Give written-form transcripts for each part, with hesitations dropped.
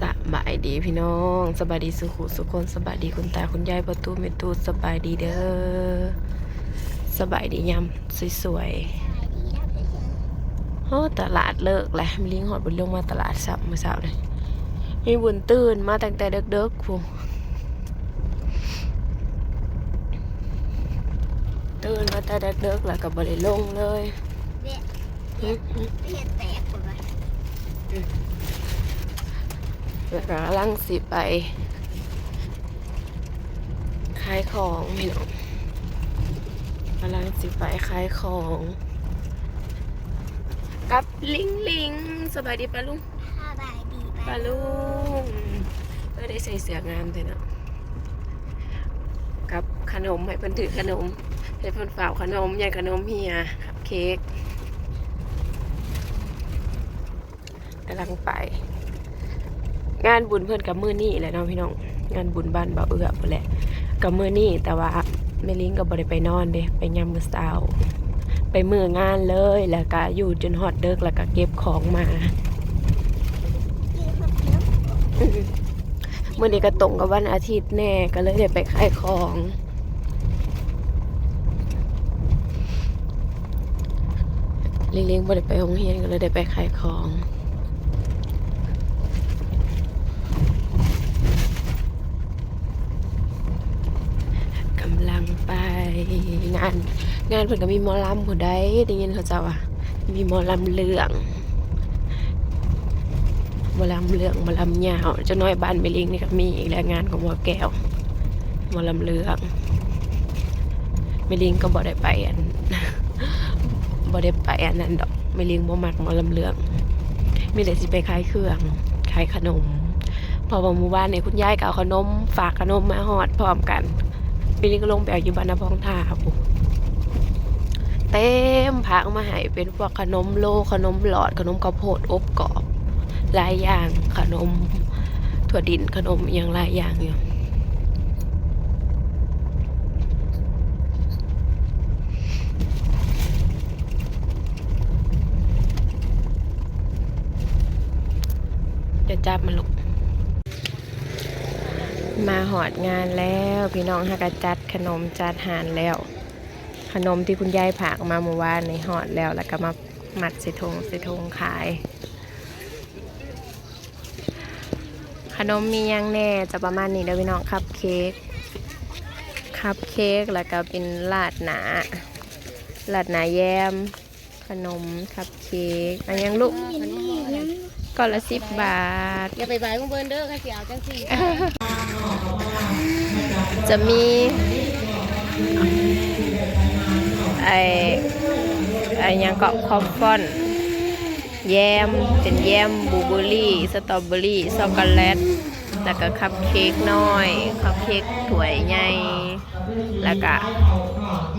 สบายดีพี่น้องสบายดีสุขุสุคนสบายดีคุณตาคุณยายประตูเมตูสบายดีเด้อสบายดียำสวยๆโอ้ตลาดเลิกแล้วมีลิงหอดบุญลงมาตลาดสับเมื่อเช้าเลยมีบุญตื่นมาตั้งแต่เด็กๆผู้ตื่นมาแต่เด็กๆแล้วก็บ่ได้ลงเลยเดี๋ยวกำลังสิไปขายของพี่น้องกำลังสิไปขายของกับลิงสบายดีปะลุงสบายดีปะลุงก็ได้ใส่เสื้องามเลยเนาะกับขนมให้เพิ่นถือขนมให้เพิ่นฝากขนมอย่างขนมเฮียครับเค้กกำลังไปงานบุญเพื่อนกับมือนี่แหละน้องพี่น้องงานบุญบ้านบ่าวเอื้อพุ่นแหละกับมือนี่แต่ว่าแม่ลิงก็บ่ได้ไปนอนเด้ไปยามมื้อเช้าไปมื้องานเลยแล้วก็อยู่จนฮอดดึกแล้วก็เก็บของมามื้อนี้ก็ตรงกับวันอาทิตย์แน่ก็เลยได้ไปขายของลิงบ่ได้ไปโรงเรียนก็เลยได้ไปขายของกำลังไปงานเพิ่นก็มีหมอลำผู้ใดได้ยินเขาเจ้าว่ามีหมอลำเรื่องหมอลำเรื่องหมอลำยาวเจ้าน้อยบ้านแม่ลิงนี่ก็มีอีกแล้วงานของหมอแก้วหมอลำเรื่องแม่ลิงก็บ่ได้ไปอัน บ่ได้ไปอันนั้นดอกแม่ลิงบ่มักหมอลำเรื่องมีแต่สิไปขายเครื่องขายขนมพอว่าหมู่บ้านนี่คุณยายก็เอาขนมฝากขนมมาฮอดพร้อมกันแม่ลิงก็ลงไปเอาอยู่บ้านนาพองท่าปุ๊เต็มผักมาให้เป็นพวกขนมโลขนมหลอดขนมข้าวโพดอบกรอบหลายอย่างขนมถั่วดินขนมอย่างหลายอย่างอยู่จะจับมันลูกมาหอดงานแล้วพี่น้องฮักจัดขนมจัดหานแล้วขนมที่คุณยายผากมาเมื่อวานในหอดแล้วก็มามัดใส่ถุงขายขนมมียังแน่จะประมาณนี้เด้อพี่น้องคัพเค้กแล้วก็เป็นลาดหนาแยมขนมคัพเค้กอันยังลูกก้อนละ10 บาทอย่าไปบายมึงเบิร์นเด้อค่ะเสียวจังสิจะมีไอ้ยังเกาะคอฟฟอนแยมเป็นแยมบลูเบอร์รี่สตรอเบอร์รี่ช็อกโกแลตแล้วก็คัพเค้กน้อยคัพเค้กถ้วยใหญ่แล้วก็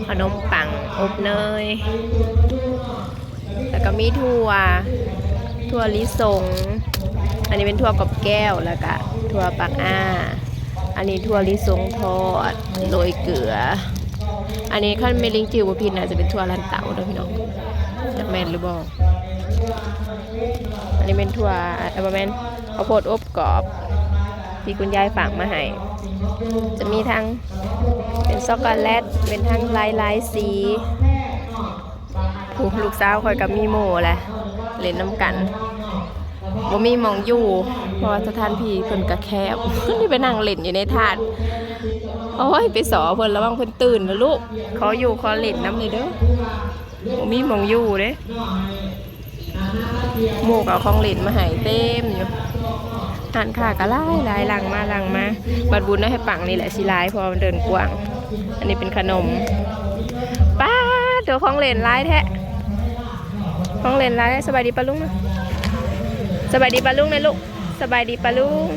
ขนมปังอบเนยแล้วก็มีถั่วลิสงอันนี้เป็นถั่วกับแก้วแล้วก็ถั่วปักอันนี้ถั่วลิสงทอดโรยเกลืออันนี้ขั้นเมลิงจิ๋วพินอาจจะเป็นถั่วลันเตาด้วยพี่น้องจะแมนหรือบอกอันนี้เป็นถั่วแมนข้าวโพดอบกรอบที่คุณยายฝากมาให้จะมีทั้งเป็นช็อกโกแลตเป็นทั้งลายสีลูกสาวคอยกับมีโม่แหละเล่นน้ำกันบ่มีมองอยู่เพราะว่าสถานที่เพิ่นก็แคบนี่ไปนั่งเล่นอยู่ในถาดโอ้ยไปสอเพิ่นระวังเพิ่นตื่นนะลูกขอเล่นน้ำเลยเด้อบ่มีมองอยู่เด้หมู่กับของเล่นมาให้เต็มอยู่ทานค่ะก็หลายหลังมาบัดบุญนะให้ปังนี่แหละสิหลายเพราะมันเดินกว้างอันนี้เป็นขนมป้าตัวของเล่นหลายแท้ของเล่นหลายสบายดีปะลุงนะสบายดีปะลุงนะลูกสบายดีปะลุง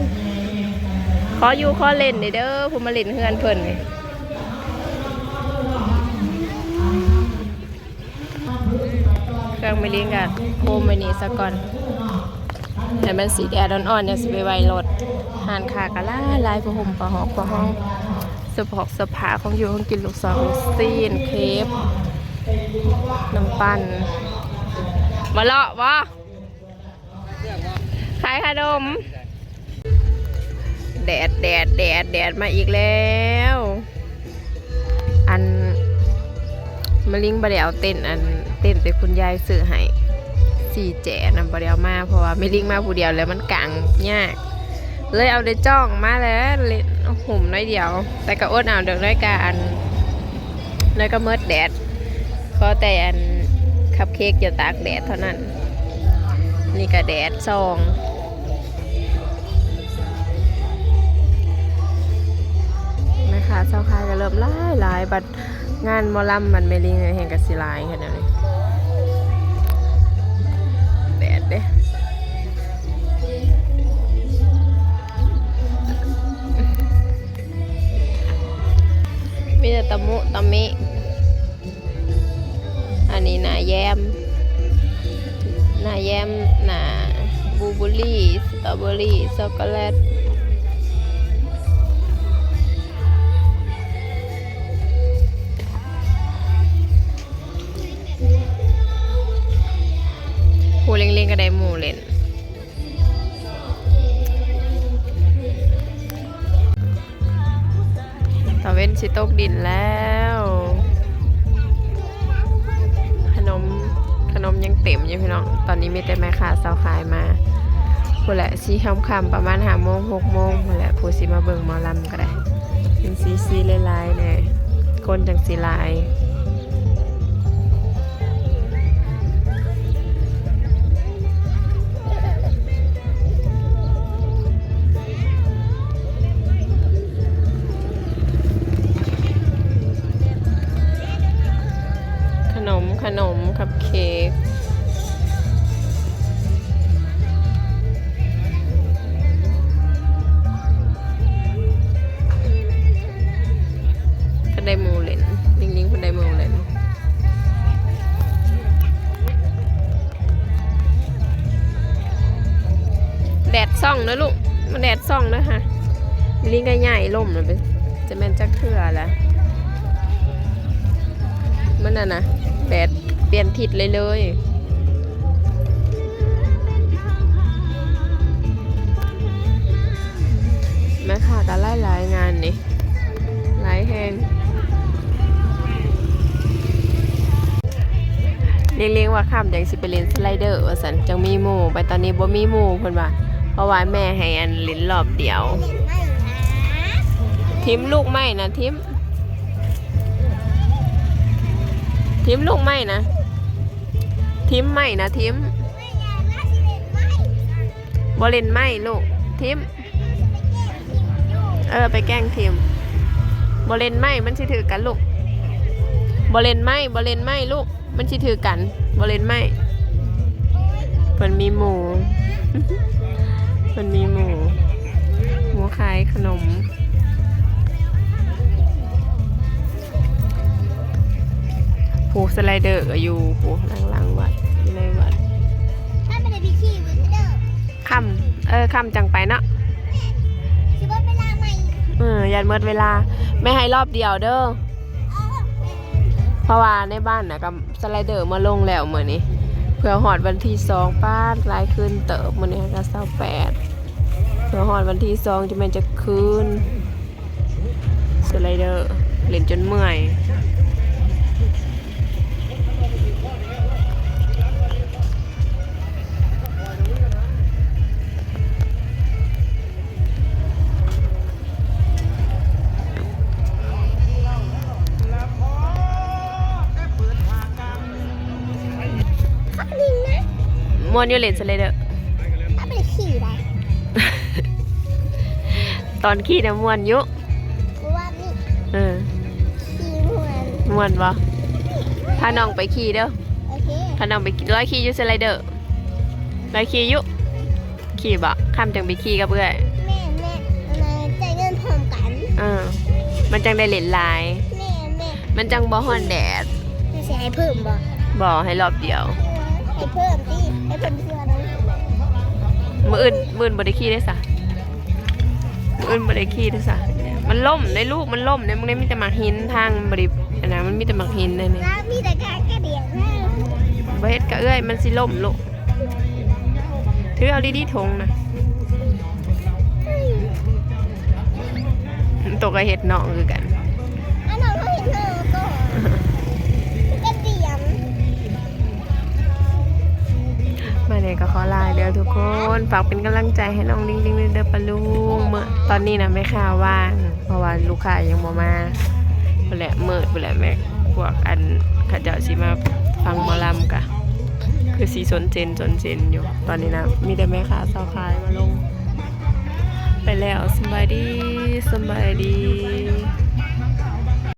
ขอเล่นเด้อผมมาเล่นเฮือนเพิ่นนี่เครื่องไม่เลี้ยงกันโคมไม่นี่ซะก่อนแต่มันสีแดดอ่อนๆเนี่ยสิไปไวรถหานขากะลายผ้าห่มผ้าหอกผ้าห้องเสื้อผ้าของอยู่ของกินลูกสาวซีนเคฟน้ำปั่นมาเลาะวะขายขนม แดดมาอีกแล้วอันมะลิงบ่ได้เอาเต้นแต่คุณยายซื้อให้4 แจนำบ่ได้เอามาเพราะว่าไม่ลิงมาผู้เดียวแล้วมันกางยากเลยเอาได้จ้องมาแล้วเล่นห่มน้อยเดียวแต่ก็อดเอาเด็กน้อยกาอันน้อยก็เมิดแดดก็แต่อันคัพเค้กอย่าตากแดดเท่านั้นนี่ก็แดดส่องแม่ค้าเช้าขายก็เริ่มหลายบัดงานหมอลำมันไม่ลิงแห่งกสิหลายขนาดนี้แดดเด้มีแต่ตะมุตะมิอันนี้หนาแยมหนาบลูเบอร์รี่สตรอเบอรี่ช็อกโกแลตหูเล็งๆก็ได้หมูเล่นตะเว้นสิตกดินแล้วขนมยังเต็มอยู่พี่น้องตอนนี้มีแต่แม่ค้าสาวขายมาผู้แหละสีค่ำๆประมาณ5 โมง 6 โมงผู้แหละผู้สิมาเบิ่งหมอลำก็ได้เป็นสีลายๆเนี่ยคนจังสีลายขนมคัพเค้กพันไดมูเล่นลิงพันไดมูเล่นแดดส่องนะลูกมันแดดส่องนะฮะลิงก็ใหญ่ล่มเลยเป็นจะแม่นจักเทื่อแล้วมันน่ะนะแดดเปลี่ยนทิศเลยแม่ค่ะก็หลายงานนี่หลายแห่งเลี้ยงว่าข้ามจังสิไปเล่นสไลเดอร์ว่าสันจังมีหมู่ไปตอนนี้บ่มีหมู่เพิ่นว่าเพราะว่าแม่ให้อันเล่นรอบเดียวทิมลูกไม้นะทิมลูกไม้นะทิมไม่นะทิมบ่เล่นไม้ลูกทิมไปแกล้งทิมบ่เล่นไม้มันสิถือกันลูกบ่เล่นไม้ลูกมันสิถือกันบ่เล่นไม้เพิ่นมีหมูหมูขายขนมผูสไลเดอร์ก็อยู่ผูหลังวัดอยู่ในวัดถ้าไม่ได้พี่ขี่วินเดอร์ค่ำจังไปเนาะคิดว่าเวลาใหม่ยันเมื่อเวลาไม่ให้รอบเดียวเด้อเพราะว่าในบ้านน่ะกับสไลเดอร์มาลงแล้วมื้อนี้เพื่อฮอดวันที่2ป้าดลายคืนเติบมื้อนี้ก็28เพื่อฮอดวันที่2จะแม่นจะคืนสไลเดอร์เล่นจนเมื่อยมวนอยู่เล่นสไลเดอร์ถ้าไปขี่ได้ ตอนขี่นะมวนอยู่ว่านี่ขี่มวนบ่พาน้องไปขี่เด้อพาน้องไปร้อยขี่อยู่สไลเดอร์ร้อยขี่อยู่ขี่บ่ข้ามจังไปขี่กับเพื่อนแม่ใจเงินพร้อมกันมันจังได้เล่นลายแม่มันจังบ่ฮ้อนแดดไม่ใช่ให้เพิ่มบ่ให้รอบเดียวให้เพิ่มดิให้เพิ่มเสื้อนะมื้ออื่นบ่ได้ขี่ได้ซะมื้ออื่นบ่ได้ขี่ได้ซะมันล่มในลูกมันล่มในมึงได้มีแต่หมากหินทางบ่ได้อันนั้นมันมีแต่หมากหินนั่นนี่มีแต่กระเดียงบ่เฮ็ดกะเอ้ยมันสิล่มลูกถือเอาดีๆทงนะ ตัวก็เฮ็ดน้องคือกัน อันนั้นเขาเห็นหน้าก่อนก็เดียม มาเนี่ยก็ขอลาเด้อทุกคนฝากเป็นกำลังใจให้น้องลิงลิงเด้อปะลุงเมื่อตอนนี้นะไม่ค่าว่างเพราะว่าลูกค้ายังบ่มาพุ่นแหละมืดพุ่นแหละแม่พวกอันเขาเจ้าสิมาฟังหมอลำกะคือสีสนเจนอยู่ ตอนนี้นะมีแต่แม่ค้าเซาขายมาลง ไปแล้วสบายดี